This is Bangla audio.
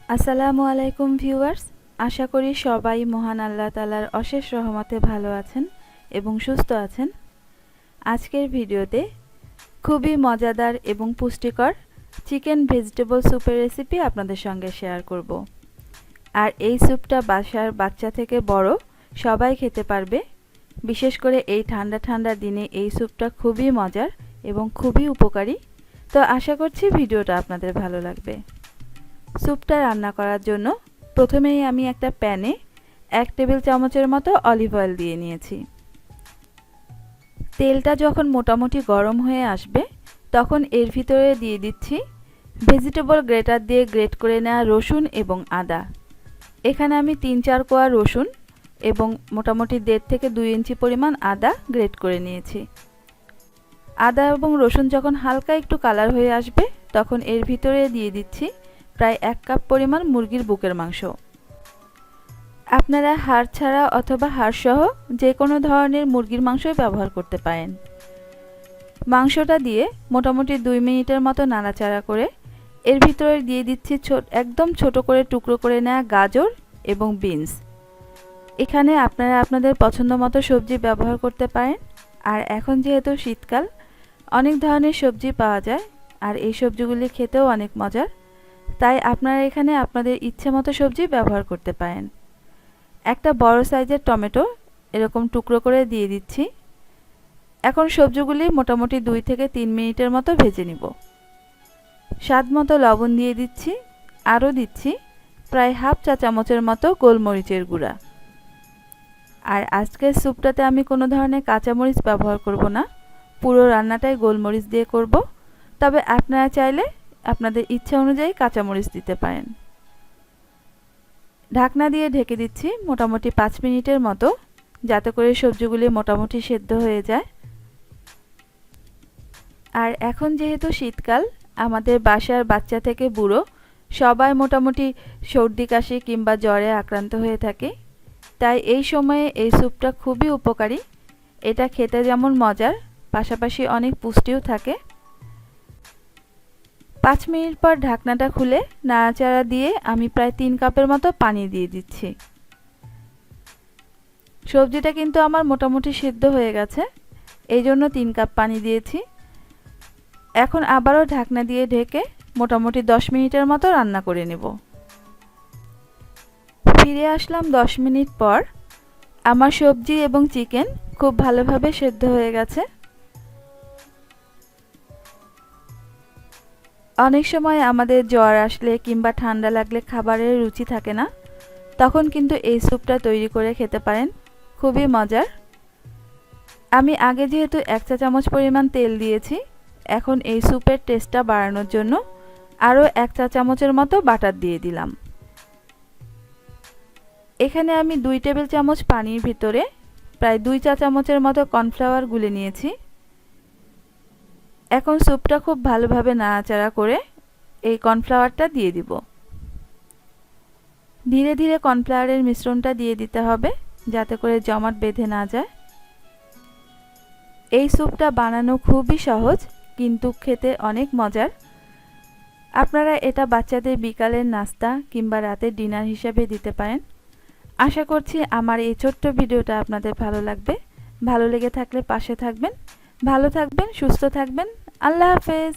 আসসালামু আলাইকুম ভিউয়ার্স, আশা করি সবাই মহান আল্লাহ তাআলার অশেষ রহমতে ভালো আছেন এবং সুস্থ আছেন। আজকের ভিডিওতে খুবই মজাদার এবং পুষ্টিকর চিকেন ভেজিটেবল স্যুপের রেসিপি আপনাদের সঙ্গে শেয়ার করব। আর এই স্যুপটা বাসার বাচ্চা থেকে বড় সবাই খেতে পারবে। বিশেষ করে এই ঠান্ডা ঠান্ডা দিনে এই স্যুপটা খুবই মজার এবং খুবই উপকারী। তো আশা করছি ভিডিওটা আপনাদের ভালো লাগবে। স্যুপটা রান্না করার জন্য প্রথমেই আমি একটা প্যানে 1 টেবিল চামচের মতো অলিভ অয়েল দিয়ে নিয়েছি। তেলটা যখন মোটামুটি গরম হয়ে আসবে তখন এর ভিতরে দিয়ে দিচ্ছি ভেজিটেবল গ্রেটার দিয়ে গ্রেট করে নেওয়া রসুন এবং আদা। এখানে আমি 3-4 কোয়া রসুন এবং মোটামুটি 1.5 থেকে 2 ইঞ্চি পরিমাণ আদা গ্রেট করে নিয়েছি। আদা এবং রসুন যখন হালকা একটু কালার হয়ে আসবে তখন এর ভিতরে দিয়ে দিচ্ছি প্রায় 1 কাপ পরিমাণ মুরগির বুকের মাংস। আপনারা হাড় ছাড়া অথবা হাড় সহ যে কোনো ধরনের মুরগির মাংসই ব্যবহার করতে পারেন। মাংসটা দিয়ে মোটামুটি 2 মিনিটের মতো নাড়াচাড়া করে এর ভিতরে দিয়ে দিচ্ছি একদম ছোট করে টুকরো করে নেওয়া গাজর এবং বিনস। এখানে আপনারা আপনাদের পছন্দ মতো সবজি ব্যবহার করতে পারেন। আর এখন যেহেতু শীতকাল, অনেক ধরনের সবজি পাওয়া যায় আর এই সবজিগুলি খেতেও অনেক মজার, তাই আপনারা এখানে আপনাদের ইচ্ছে মতো সবজি ব্যবহার করতে পারেন। একটা বড় সাইজের টমেটো এরকম টুকরো করে দিয়ে দিচ্ছি। এখন সবজিগুলি মোটামুটি 2 থেকে 3 মিনিটের মতো ভেজে নিব। স্বাদ মতো লবণ দিয়ে দিচ্ছি, আরও দিচ্ছি প্রায় হাফ চা চামচের মতো গোলমরিচের গুঁড়া। আর আজকের স্যুপটাতে আমি কোনো ধরনের কাঁচামরিচ ব্যবহার করব না, পুরো রান্নাটাই গোলমরিচ দিয়ে করব। তবে আপনারা চাইলে আপনাদের ইচ্ছা অনুযায়ী কাঁচামরিচ দিতে পারেন। ঢাকনা দিয়ে ঢেকে দিচ্ছি মোটামুটি 5 মিনিটের মতো, যাতে করে সবজিগুলি মোটামুটি সেদ্ধ হয়ে যায়। আর এখন যেহেতু শীতকাল, আমাদের বাসার বাচ্চা থেকে বুড়ো সবাই মোটামুটি সর্দি কাশি কিংবা জ্বরে আক্রান্ত হয়ে থাকে, তাই এই সময়ে এই স্যুপটা খুবই উপকারী। এটা খেতে যেমন মজার, পাশাপাশি অনেক পুষ্টিও থাকে। 5 মিনিট পর ঢাকনাটা খুলে নাড়াচাড়া দিয়ে আমি প্রায় 3 কাপের মতো পানি দিয়ে দিচ্ছি। সবজিটা কিন্তু আমার মোটামুটি সিদ্ধ হয়ে গেছে, এই জন্য 3 কাপ পানি দিয়েছি। এখন আবারও ঢাকনা দিয়ে ঢেকে মোটামুটি 10 মিনিটের মতো রান্না করে নেব। ফিরে আসলাম 10 মিনিট পর। আমার সবজি এবং চিকেন খুব ভালোভাবে সেদ্ধ হয়ে গেছে। অনেক সময় আমাদের জ্বর আসলে কিংবা ঠান্ডা লাগলে খাবারের রুচি থাকে না, তখন কিন্তু এই স্যুপটা তৈরি করে খেতে পারেন, খুবই মজার। আমি আগে যেহেতু 1 চা চামচ পরিমাণ তেল দিয়েছি, এখন এই স্যুপের টেস্টটা বাড়ানোর জন্য আরও 1 চা চামচের মতো বাটার দিয়ে দিলাম। এখানে আমি 2 টেবিল চামচ পানির ভিতরে প্রায় 2 চা চামচের মতো কর্নফ্লাওয়ার গুলে নিয়েছি। এখন স্যুপটা খুব ভালোভাবে নাড়াচাড়া করে এই কর্নফ্লাওয়ারটা দিয়ে দিব। ধীরে ধীরে কর্নফ্লাওয়ারের মিশ্রণটা দিয়ে দিতে হবে, যাতে করে জমাট বেঁধে না যায়। এই স্যুপটা বানানো খুবই সহজ, কিন্তু খেতে অনেক মজার। আপনারা এটা বাচ্চাদের বিকালের নাস্তা কিংবা রাতের ডিনার হিসেবে দিতে পারেন। আশা করছি আমার এই ছোট্ট ভিডিওটা আপনাদের ভালো লাগবে। ভালো লেগে থাকলে পাশে থাকবেন। ভালো থাকবেন, সুস্থ থাকবেন। আল্লাহ হাফেজ।